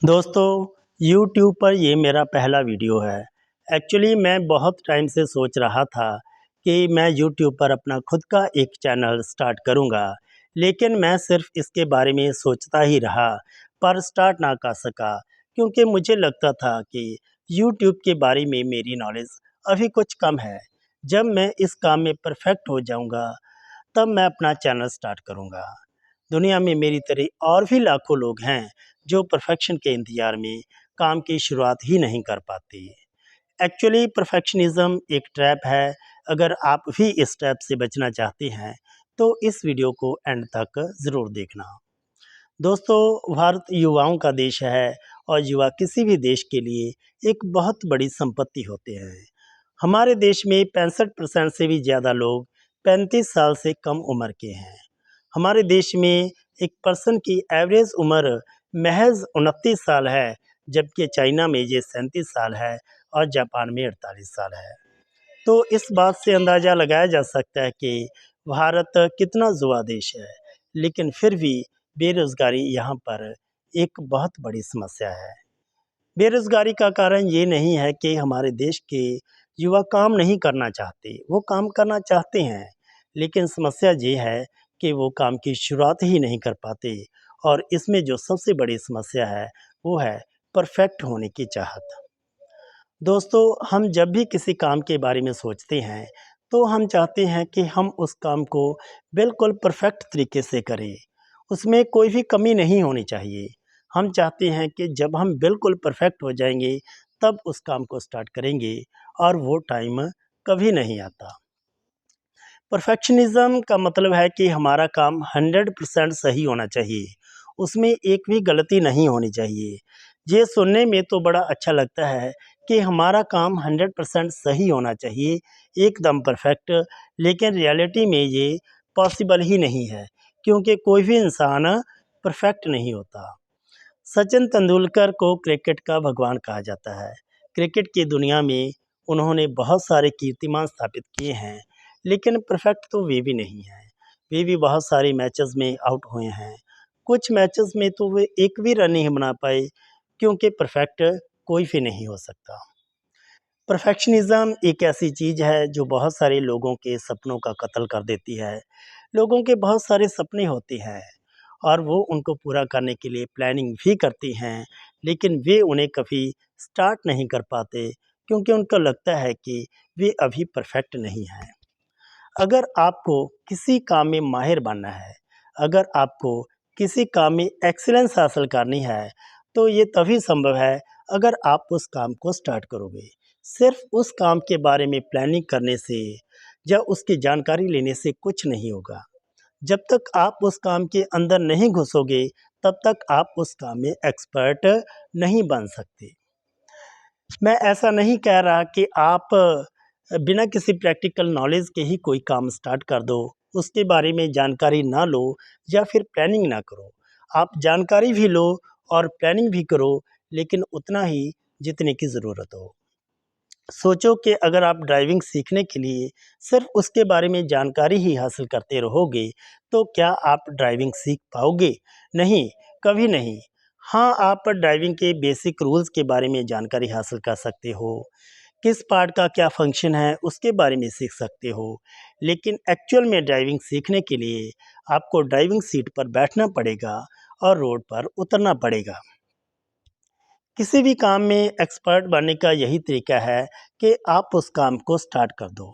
दोस्तों, YouTube पर ये मेरा पहला वीडियो है। एक्चुअली मैं बहुत टाइम से सोच रहा था कि मैं YouTube पर अपना खुद का एक चैनल स्टार्ट करूँगा, लेकिन मैं सिर्फ़ इसके बारे में सोचता ही रहा, पर स्टार्ट ना कर सका क्योंकि मुझे लगता था कि YouTube के बारे में मेरी नॉलेज अभी कुछ कम है। जब मैं इस काम में परफ़ेक्ट हो जाऊँगा, तब मैं अपना चैनल स्टार्ट करूँगा। दुनिया में मेरी तरह और भी लाखों लोग हैं जो परफेक्शन के इंतज़ार में काम की शुरुआत ही नहीं कर पाते। एक्चुअली परफेक्शनिज़्म एक ट्रैप है। अगर आप भी इस ट्रैप से बचना चाहते हैं तो इस वीडियो को एंड तक ज़रूर देखना। दोस्तों, भारत युवाओं का देश है और युवा किसी भी देश के लिए एक बहुत बड़ी संपत्ति होते हैं। हमारे देश में 65% से भी ज़्यादा लोग 35 साल से कम उम्र के हैं। हमारे देश में एक पर्सन की एवरेज उम्र महज 29 साल है, जबकि चाइना में ये 37 साल है और जापान में 48 साल है। तो इस बात से अंदाज़ा लगाया जा सकता है कि भारत कितना युवा देश है, लेकिन फिर भी बेरोज़गारी यहाँ पर एक बहुत बड़ी समस्या है। बेरोज़गारी का कारण ये नहीं है कि हमारे देश के युवा काम नहीं करना चाहते, वो काम करना चाहते हैं, लेकिन समस्या ये है कि वो काम की शुरुआत ही नहीं कर पाते और इसमें जो सबसे बड़ी समस्या है, वो है परफेक्ट होने की चाहत। दोस्तों, हम जब भी किसी काम के बारे में सोचते हैं, तो हम चाहते हैं कि हम उस काम को बिल्कुल परफेक्ट तरीके से करें। उसमें कोई भी कमी नहीं होनी चाहिए। हम चाहते हैं कि जब हम बिल्कुल परफेक्ट हो जाएँगे, तब उस काम को स्टार्ट करेंगे और वो टाइम कभी नहीं आता। परफेक्शनिज़्म का मतलब है कि हमारा काम 100% सही होना चाहिए, उसमें एक भी गलती नहीं होनी चाहिए। ये सुनने में तो बड़ा अच्छा लगता है कि हमारा काम 100% सही होना चाहिए, एकदम परफेक्ट, लेकिन रियलिटी में ये पॉसिबल ही नहीं है, क्योंकि कोई भी इंसान परफेक्ट नहीं होता। सचिन तेंदुलकर को क्रिकेट का भगवान कहा जाता है। क्रिकेट की दुनिया में उन्होंने बहुत सारे कीर्तिमान स्थापित किए हैं, लेकिन परफेक्ट तो वे भी नहीं हैं। वे भी बहुत सारे मैचेस में आउट हुए हैं। कुछ मैचेस में तो वे एक भी रन नहीं बना पाए, क्योंकि परफेक्ट कोई भी नहीं हो सकता। परफेक्शनिज़्म एक ऐसी चीज़ है जो बहुत सारे लोगों के सपनों का कत्ल कर देती है। लोगों के बहुत सारे सपने होते हैं और वो उनको पूरा करने के लिए प्लानिंग भी करती हैं, लेकिन वे उन्हें कभी स्टार्ट नहीं कर पाते, क्योंकि उनको लगता है कि वे अभी परफेक्ट नहीं हैं। अगर आपको किसी काम में माहिर बनना है, अगर आपको किसी काम में एक्सीलेंस हासिल करनी है, तो ये तभी संभव है अगर आप उस काम को स्टार्ट करोगे। सिर्फ उस काम के बारे में प्लानिंग करने से या उसकी जानकारी लेने से कुछ नहीं होगा। जब तक आप उस काम के अंदर नहीं घुसोगे, तब तक आप उस काम में एक्सपर्ट नहीं बन सकते। मैं ऐसा नहीं कह रहा कि आप बिना किसी प्रैक्टिकल नॉलेज के ही कोई काम स्टार्ट कर दो, उसके बारे में जानकारी ना लो या फिर प्लानिंग ना करो। आप जानकारी भी लो और प्लानिंग भी करो, लेकिन उतना ही जितने की ज़रूरत हो। सोचो कि अगर आप ड्राइविंग सीखने के लिए सिर्फ उसके बारे में जानकारी ही हासिल करते रहोगे, तो क्या आप ड्राइविंग सीख पाओगे? नहीं, कभी नहीं। हाँ, आप ड्राइविंग के बेसिक रूल्स के बारे में जानकारी हासिल कर सकते हो, किस पार्ट का क्या फंक्शन है उसके बारे में सीख सकते हो, लेकिन एक्चुअल में ड्राइविंग सीखने के लिए आपको ड्राइविंग सीट पर बैठना पड़ेगा और रोड पर उतरना पड़ेगा। किसी भी काम में एक्सपर्ट बनने का यही तरीका है कि आप उस काम को स्टार्ट कर दो।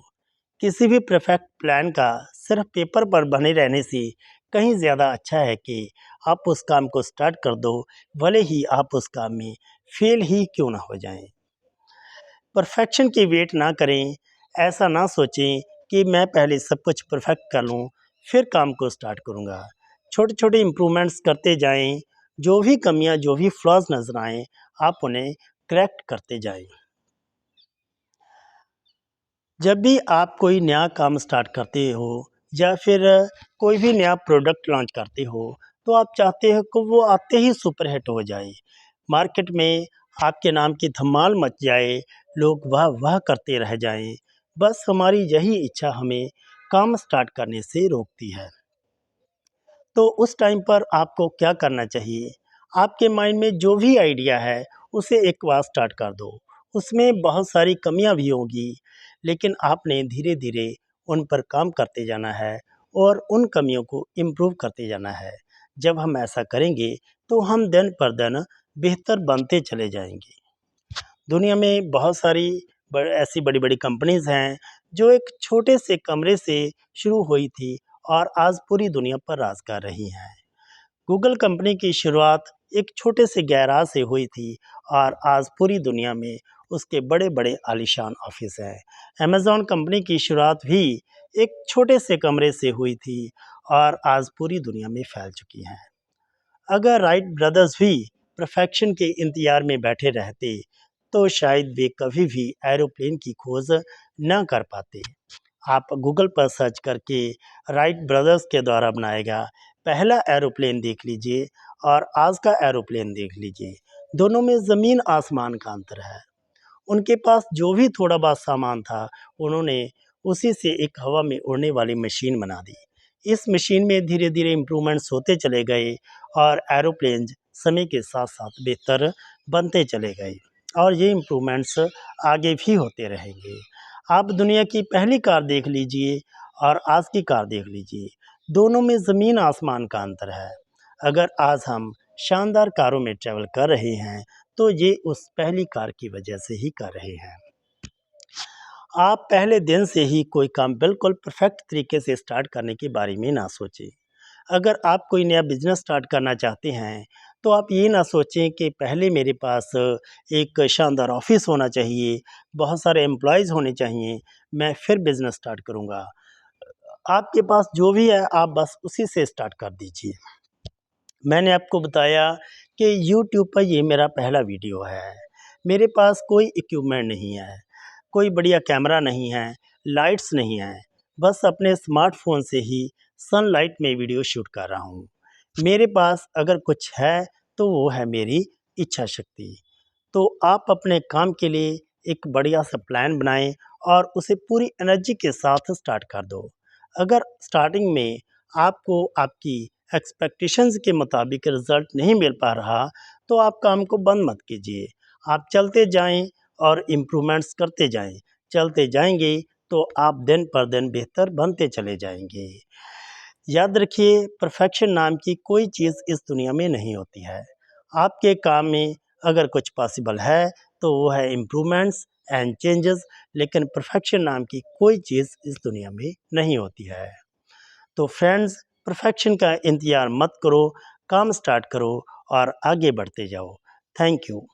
किसी भी परफेक्ट प्लान का सिर्फ पेपर पर बने रहने से कहीं ज़्यादा अच्छा है कि आप उस काम को स्टार्ट कर दो, भले ही आप उस काम में फेल ही क्यों ना हो जाएं। परफेक्शन की वेट ना करें। ऐसा ना सोचें कि मैं पहले सब कुछ परफेक्ट कर लूँ, फिर काम को स्टार्ट करूँगा। छोटे छोटे इम्प्रूवमेंट्स करते जाएं। जो भी कमियां, जो भी फ्लॉज नज़र आएँ, आप उन्हें करेक्ट करते जाएं। जब भी आप कोई नया काम स्टार्ट करते हो या फिर कोई भी नया प्रोडक्ट लॉन्च करते हो, तो आप चाहते हो कि वो आते ही सुपर हिट हो जाए, मार्केट में आपके नाम की धमाल मच जाए, लोग वाह वाह करते रह जाएं। बस हमारी यही इच्छा हमें काम स्टार्ट करने से रोकती है। तो उस टाइम पर आपको क्या करना चाहिए? आपके माइंड में जो भी आइडिया है उसे एक बार स्टार्ट कर दो। उसमें बहुत सारी कमियां भी होंगी, लेकिन आपने धीरे धीरे उन पर काम करते जाना है और उन कमियों को इम्प्रूव करते जाना है। जब हम ऐसा करेंगे तो हम दिन पर दिन बेहतर बनते चले जाएंगे। दुनिया में बहुत सारी ऐसी बड़ी बड़ी कंपनीज हैं जो एक छोटे से कमरे से शुरू हुई थी और आज पूरी दुनिया पर राज कर रही हैं। गूगल कंपनी की शुरुआत एक छोटे से गैराज से हुई थी और आज पूरी दुनिया में उसके बड़े बड़े आलीशान ऑफिस हैं। अमेज़ॉन कंपनी की शुरुआत भी एक छोटे से कमरे से हुई थी और आज पूरी दुनिया में फैल चुकी हैं। अगर राइट ब्रदर्स भी परफेक्शन के इंतजार में बैठे रहते तो शायद वे कभी भी एरोप्लेन की खोज न कर पाते। आप गूगल पर सर्च करके राइट ब्रदर्स के द्वारा बनाया गया पहला एरोप्लेन देख लीजिए और आज का एरोप्लेन देख लीजिए। दोनों में ज़मीन आसमान का अंतर है। उनके पास जो भी थोड़ा बहुत सामान था, उन्होंने उसी से एक हवा में उड़ने वाली मशीन बना दी। इस मशीन में धीरे धीरे इम्प्रूवमेंट्स होते चले गए और एरोप्लेन समय के साथ साथ बेहतर बनते चले गए और ये इम्प्रूवमेंट्स आगे भी होते रहेंगे। आप दुनिया की पहली कार देख लीजिए और आज की कार देख लीजिए, दोनों में ज़मीन आसमान का अंतर है। अगर आज हम शानदार कारों में ट्रैवल कर रहे हैं तो ये उस पहली कार की वजह से ही कर रहे हैं। आप पहले दिन से ही कोई काम बिल्कुल परफेक्ट तरीके से स्टार्ट करने के बारे में ना सोचें। अगर आप कोई नया बिजनेस स्टार्ट करना चाहते हैं तो आप ये ना सोचें कि पहले मेरे पास एक शानदार ऑफिस होना चाहिए, बहुत सारे एम्प्लॉयज़ होने चाहिए, मैं फिर बिजनेस स्टार्ट करूँगा। आपके पास जो भी है आप बस उसी से स्टार्ट कर दीजिए। मैंने आपको बताया कि यूट्यूब पर ये मेरा पहला वीडियो है। मेरे पास कोई इक्विपमेंट नहीं है, कोई बढ़िया कैमरा नहीं है, लाइट्स नहीं हैं, बस अपने स्मार्टफ़ोन से ही सनलाइट में वीडियो शूट कर रहा हूँ। मेरे पास अगर कुछ है तो वो है मेरी इच्छा शक्ति। तो आप अपने काम के लिए एक बढ़िया सा प्लान बनाएं और उसे पूरी एनर्जी के साथ स्टार्ट कर दो। अगर स्टार्टिंग में आपको आपकी एक्सपेक्टेशंस के मुताबिक रिज़ल्ट नहीं मिल पा रहा तो आप काम को बंद मत कीजिए। आप चलते जाएं और इम्प्रूवमेंट्स करते जाएं। चलते जाएंगे तो आप दिन पर दिन बेहतर बनते चले जाएंगे। याद रखिए, परफेक्शन नाम की कोई चीज़ इस दुनिया में नहीं होती है। आपके काम में अगर कुछ पॉसिबल है तो वो है इम्प्रूवमेंट्स एंड चेंजेस, लेकिन परफेक्शन नाम की कोई चीज़ इस दुनिया में नहीं होती है। तो फ्रेंड्स, परफेक्शन का इंतज़ार मत करो, काम स्टार्ट करो और आगे बढ़ते जाओ। Thank you.